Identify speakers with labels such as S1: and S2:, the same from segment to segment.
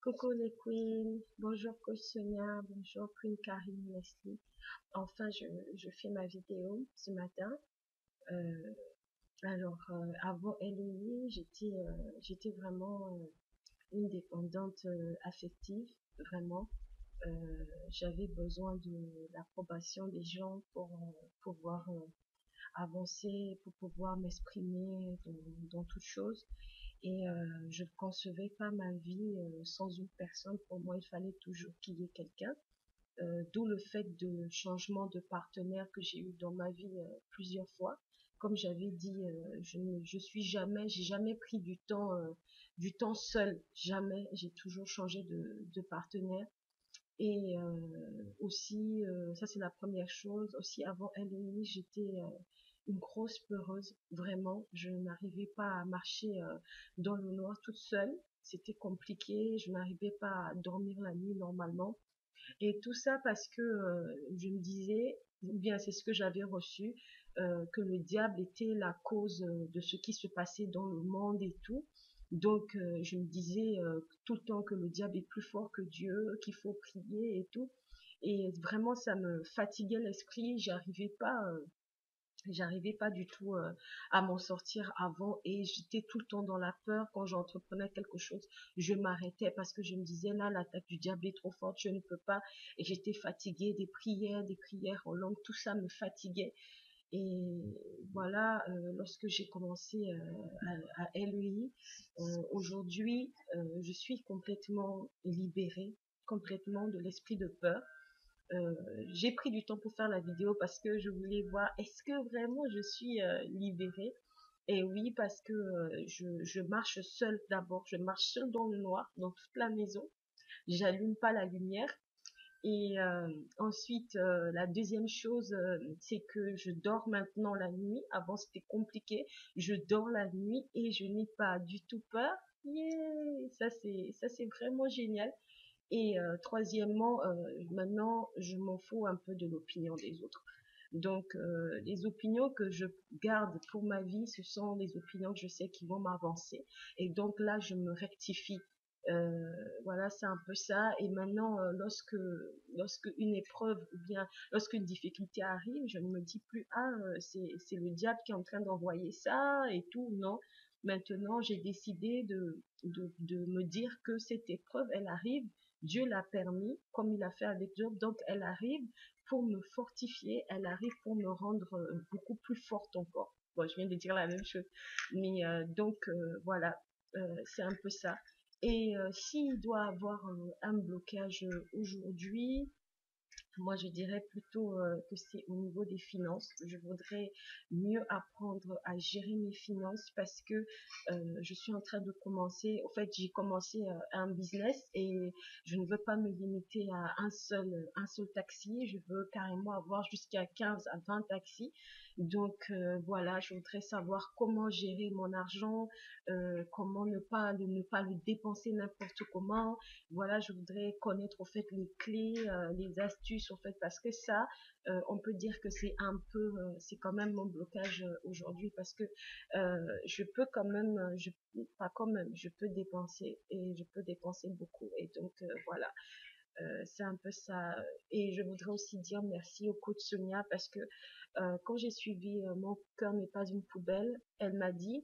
S1: Coucou les queens, bonjour Coach Sonia, bonjour Queen Karine Leslie. Enfin, je fais ma vidéo ce matin. Euh, Avant LOI, j'étais vraiment une dépendante affective, vraiment. J'avais besoin de l'approbation des gens pour pouvoir avancer, pour pouvoir m'exprimer dans toute chose. Et je ne concevais pas ma vie sans une personne. Pour moi, il fallait toujours qu'il y ait quelqu'un. D'où le fait de changement de partenaire que j'ai eu dans ma vie plusieurs fois. Comme j'avais dit, j'ai jamais pris du temps seul, jamais. J'ai toujours changé de partenaire. Et aussi, ça c'est la première chose. Aussi avant LOI, j'étais une grosse peureuse, vraiment. Je n'arrivais pas à marcher dans le noir toute seule. C'était compliqué. Je n'arrivais pas à dormir la nuit normalement. Et tout ça parce que je me disais, ou bien c'est ce que j'avais reçu, que le diable était la cause de ce qui se passait dans le monde et tout. Donc je me disais tout le temps que le diable est plus fort que Dieu, qu'il faut prier et tout. Et vraiment ça me fatiguait l'esprit, j'arrivais pas du tout à m'en sortir avant et j'étais tout le temps dans la peur quand j'entreprenais quelque chose. Je m'arrêtais parce que je me disais là, l'attaque du diable est trop forte, je ne peux pas. Et j'étais fatiguée des prières en langue, tout ça me fatiguait. Et voilà, lorsque j'ai commencé à LEI, aujourd'hui, je suis complètement libérée, complètement de l'esprit de peur. Euh, j'ai pris du temps pour faire la vidéo parce que je voulais voir est-ce que vraiment je suis libérée. Et oui, parce que je marche seule d'abord, je marche seule dans le noir, dans toute la maison. J'allume pas la lumière. Et ensuite, la deuxième chose, c'est que je dors maintenant la nuit. Avant, c'était compliqué. Je dors la nuit et je n'ai pas du tout peur. Yeah! Ça, c'est vraiment génial. Et troisièmement, maintenant, je m'en fous un peu de l'opinion des autres. Donc, les opinions que je garde pour ma vie, ce sont les opinions que je sais qui vont m'avancer. Et donc là, je me rectifie. Voilà, c'est un peu ça. Et maintenant, lorsque une épreuve ou bien lorsque une difficulté arrive, je ne me dis plus, ah, c'est le diable qui est en train d'envoyer ça et tout. Non. Maintenant, j'ai décidé de me dire que cette épreuve, elle arrive. Dieu l'a permis, comme il a fait avec Job. Donc, elle arrive pour me fortifier, elle arrive pour me rendre beaucoup plus forte encore. Bon, je viens de dire la même chose. Mais donc, voilà, c'est un peu ça. Et s'il doit avoir un blocage aujourd'hui, moi, je dirais plutôt que c'est au niveau des finances. Je voudrais mieux apprendre à gérer mes finances parce que je suis en train de commencer. En fait, j'ai commencé un business et je ne veux pas me limiter à un seul taxi. Je veux carrément avoir jusqu'à 15 à 20 taxis. Donc voilà, je voudrais savoir comment gérer mon argent, comment ne pas le dépenser n'importe comment. Voilà, je voudrais connaître au fait les clés, les astuces au fait parce que ça, on peut dire que c'est un peu, c'est quand même mon blocage aujourd'hui parce que je peux quand même, pas quand même, je peux dépenser et je peux dépenser beaucoup et donc voilà. C'est un peu ça. Et je voudrais aussi dire merci au coach Sonia parce que quand j'ai suivi Mon cœur n'est pas une poubelle, elle m'a dit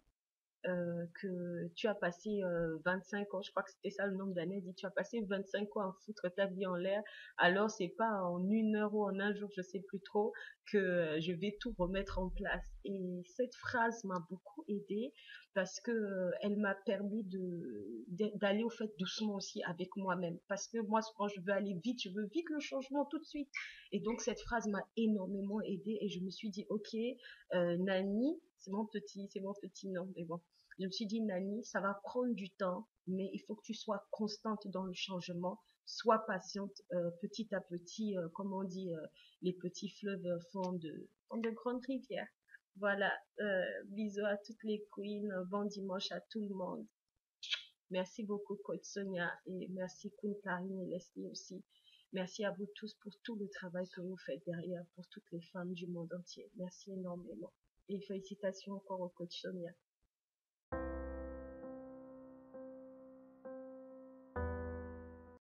S1: que tu as passé 25 ans, je crois que c'était ça le nombre d'années, elle dit tu as passé 25 ans à foutre ta vie en l'air, alors c'est pas en une heure ou en un jour, je sais plus trop, que je vais tout remettre en place. Et cette phrase m'a beaucoup aidée parce que elle m'a permis d'aller au fait doucement aussi avec moi-même. Parce que moi, quand je veux aller vite, je veux vite le changement tout de suite. Et donc cette phrase m'a énormément aidée et je me suis dit, ok, Nani, c'est mon petit nom, mais bon. Je me suis dit, Nani, ça va prendre du temps, mais il faut que tu sois constante dans le changement, sois patiente petit à petit, comme on dit, les petits fleuves font de grandes rivières. Voilà, bisous à toutes les queens, bon dimanche à tout le monde. Merci beaucoup, Coach Sonia, et merci, Queen Karine et Leslie aussi. Merci à vous tous pour tout le travail que vous faites derrière pour toutes les femmes du monde entier. Merci énormément. Et félicitations encore au Coach Sonia.